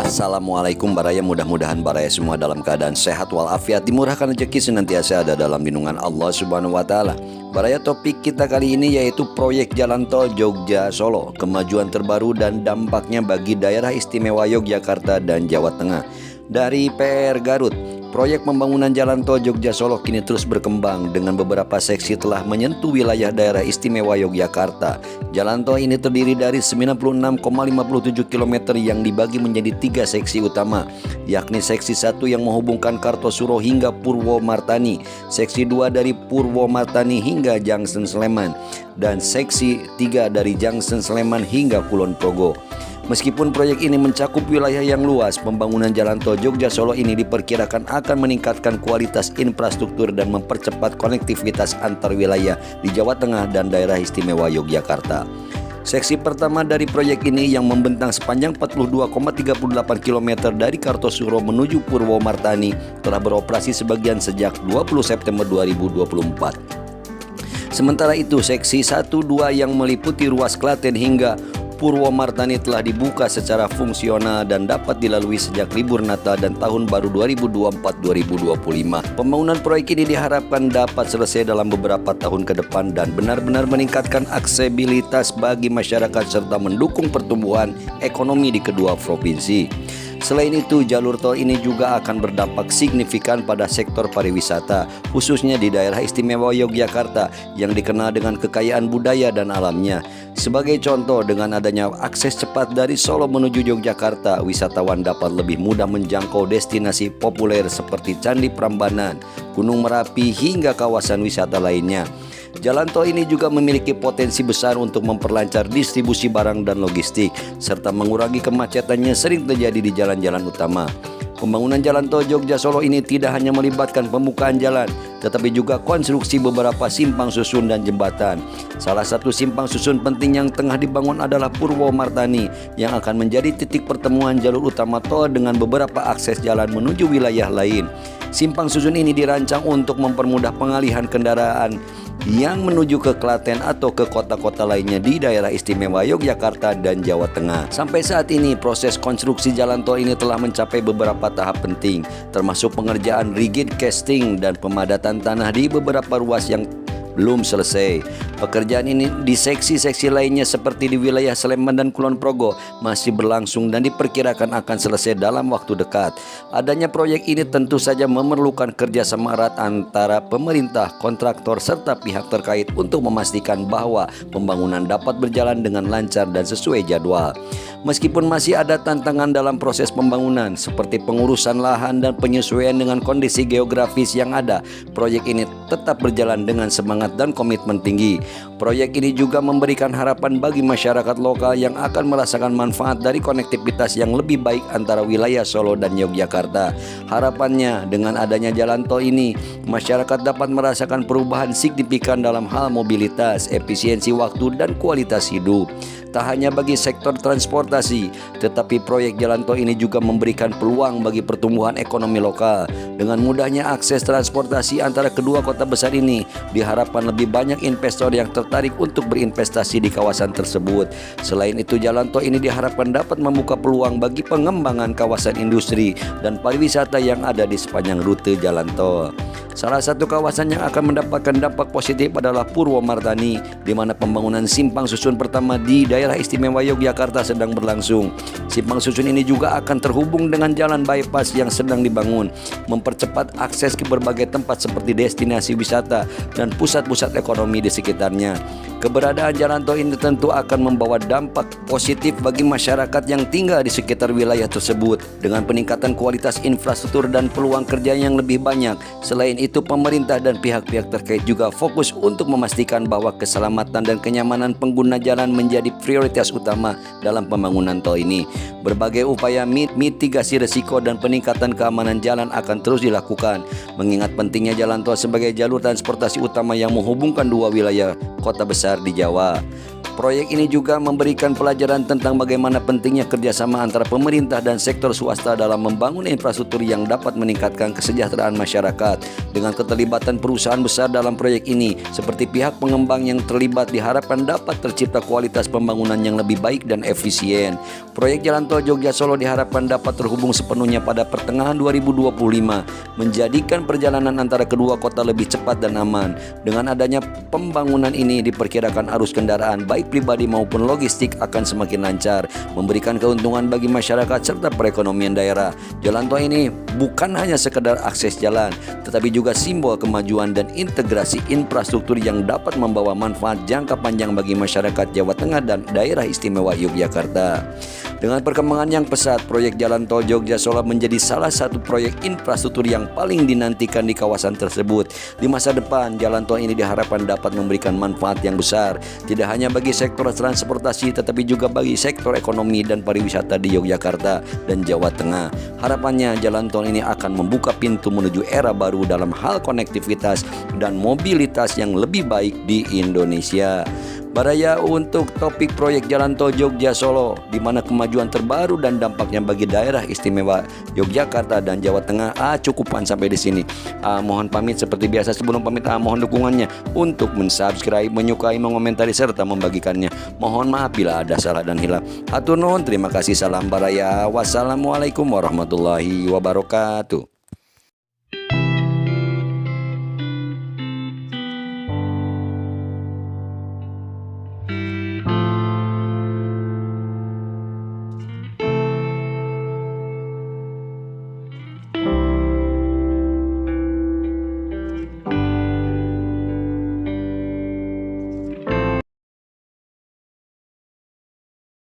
Assalamualaikum Baraya, mudah-mudahan Baraya semua dalam keadaan sehat walafiat, dimurahkan rezeki, senantiasa ada dalam lindungan Allah Subhanahu wa taala. Baraya, topik kita kali ini yaitu proyek jalan tol Jogja Solo, kemajuan terbaru dan dampaknya bagi daerah istimewa Yogyakarta dan Jawa Tengah. Dari PR Garut, proyek pembangunan jalan tol Jogja Solo kini terus berkembang dengan beberapa seksi telah menyentuh wilayah daerah istimewa Yogyakarta. Jalan tol ini terdiri dari 96,57 km yang dibagi menjadi 3 seksi utama, yakni seksi 1 yang menghubungkan Kartosuro hingga Purwomartani, seksi 2 dari Purwomartani hingga Junction Sleman, dan seksi 3 dari Junction Sleman hingga Kulon Progo. Meskipun proyek ini mencakup wilayah yang luas, pembangunan jalan tol Jogja Solo ini diperkirakan akan meningkatkan kualitas infrastruktur dan mempercepat konektivitas antar wilayah di Jawa Tengah dan daerah istimewa Yogyakarta. Seksi pertama dari proyek ini yang membentang sepanjang 42,38 km dari Kartosuro menuju Purwomartani telah beroperasi sebagian sejak 20 September 2024. Sementara itu, seksi 1-2 yang meliputi ruas Klaten hingga Purwomartani telah dibuka secara fungsional dan dapat dilalui sejak libur Natal dan Tahun Baru 2024-2025. Pembangunan proyek ini diharapkan dapat selesai dalam beberapa tahun ke depan dan benar-benar meningkatkan aksesibilitas bagi masyarakat serta mendukung pertumbuhan ekonomi di kedua provinsi. Selain itu, jalur tol ini juga akan berdampak signifikan pada sektor pariwisata, khususnya di daerah istimewa Yogyakarta yang dikenal dengan kekayaan budaya dan alamnya. Sebagai contoh, dengan adanya akses cepat dari Solo menuju Yogyakarta, wisatawan dapat lebih mudah menjangkau destinasi populer seperti Candi Prambanan, Gunung Merapi, hingga kawasan wisata lainnya. Jalan tol ini juga memiliki potensi besar untuk memperlancar distribusi barang dan logistik, serta mengurangi kemacetannya sering terjadi di jalan-jalan utama. Pembangunan jalan tol Jogja Solo ini tidak hanya melibatkan pembukaan jalan, tetapi juga konstruksi beberapa simpang susun dan jembatan. Salah satu simpang susun penting yang tengah dibangun adalah Purwomartani, yang akan menjadi titik pertemuan jalur utama tol dengan beberapa akses jalan menuju wilayah lain. Simpang susun ini dirancang untuk mempermudah pengalihan kendaraan yang menuju ke Klaten atau ke kota-kota lainnya di daerah istimewa Yogyakarta dan Jawa Tengah. Sampai saat ini, proses konstruksi jalan tol ini telah mencapai beberapa tahap penting, termasuk pengerjaan rigid casting dan pemadatan tanah di beberapa ruas yang belum selesai. Pekerjaan ini di seksi-seksi lainnya seperti di wilayah Sleman dan Kulon Progo masih berlangsung dan diperkirakan akan selesai dalam waktu dekat. Adanya proyek ini tentu saja memerlukan kerjasama erat antara pemerintah, kontraktor, serta pihak terkait untuk memastikan bahwa pembangunan dapat berjalan dengan lancar dan sesuai jadwal. Meskipun masih ada tantangan dalam proses pembangunan seperti pengurusan lahan dan penyesuaian dengan kondisi geografis yang ada, proyek ini tetap berjalan dengan semangat dan komitmen tinggi. Proyek ini juga memberikan harapan bagi masyarakat lokal yang akan merasakan manfaat dari konektivitas yang lebih baik antara wilayah Solo dan Yogyakarta. Harapannya, dengan adanya jalan tol ini, masyarakat dapat merasakan perubahan signifikan dalam hal mobilitas, efisiensi waktu, dan kualitas hidup. Tak hanya bagi sektor transportasi, tetapi proyek jalan tol ini juga memberikan peluang bagi pertumbuhan ekonomi lokal. Dengan mudahnya akses transportasi antara kedua kota besar ini, diharapkan lebih banyak investor yang tertarik untuk berinvestasi di kawasan tersebut. Selain itu, jalan tol ini diharapkan dapat membuka peluang bagi pengembangan kawasan industri dan pariwisata yang ada di sepanjang rute jalan tol. Salah satu kawasan yang akan mendapatkan dampak positif adalah Purwomartani, di mana pembangunan simpang susun pertama di daerah istimewa Yogyakarta sedang berlangsung. Simpang susun ini juga akan terhubung dengan jalan bypass yang sedang dibangun, mempercepat akses ke berbagai tempat seperti destinasi wisata dan pusat-pusat ekonomi di sekitarnya. Keberadaan jalan tol ini tentu akan membawa dampak positif bagi masyarakat yang tinggal di sekitar wilayah tersebut dengan peningkatan kualitas infrastruktur dan peluang kerja yang lebih banyak. Selain itu, pemerintah dan pihak-pihak terkait juga fokus untuk memastikan bahwa keselamatan dan kenyamanan pengguna jalan menjadi prioritas utama dalam pembangunan tol ini. Berbagai upaya mitigasi risiko dan peningkatan keamanan jalan akan akan terus dilakukan, mengingat pentingnya jalan tol sebagai jalur transportasi utama yang menghubungkan dua wilayah kota besar di Jawa. Proyek ini juga memberikan pelajaran tentang bagaimana pentingnya kerjasama antara pemerintah dan sektor swasta dalam membangun infrastruktur yang dapat meningkatkan kesejahteraan masyarakat. Dengan keterlibatan perusahaan besar dalam proyek ini, seperti pihak pengembang yang terlibat, diharapkan dapat tercipta kualitas pembangunan yang lebih baik dan efisien. Proyek Jalan Tol Jogja Solo diharapkan dapat terhubung sepenuhnya pada pertengahan 2025, menjadikan perjalanan antara kedua kota lebih cepat dan aman. Dengan adanya pembangunan ini, diperkirakan arus kendaraan baik pribadi maupun logistik akan semakin lancar, memberikan keuntungan bagi masyarakat serta perekonomian daerah. Jalan tol ini bukan hanya sekedar akses jalan, tetapi juga simbol kemajuan dan integrasi infrastruktur yang dapat membawa manfaat jangka panjang bagi masyarakat Jawa Tengah dan daerah istimewa Yogyakarta. Dengan perkembangan yang pesat, proyek Jalan Tol Jogja Solo menjadi salah satu proyek infrastruktur yang paling dinantikan di kawasan tersebut. Di masa depan, jalan tol ini diharapkan dapat memberikan manfaat yang besar, tidak hanya bagi sektor transportasi, tetapi juga bagi sektor ekonomi dan pariwisata di Yogyakarta dan Jawa Tengah. Harapannya, jalan tol ini akan membuka pintu menuju era baru dalam hal konektivitas dan mobilitas yang lebih baik di Indonesia. Baraya untuk topik proyek Jalan Tol Jogja Solo, di mana kemajuan terbaru dan dampaknya bagi daerah istimewa Yogyakarta dan Jawa Tengah. Cukupan sampai di sini. Mohon pamit seperti biasa. Sebelum pamit, mohon dukungannya untuk mensubscribe, menyukai, mengomentari serta membagikannya. Mohon maaf bila ada salah dan hilaf. Hatur nuhun, terima kasih. Salam Baraya. Wassalamualaikum warahmatullahi wabarakatuh.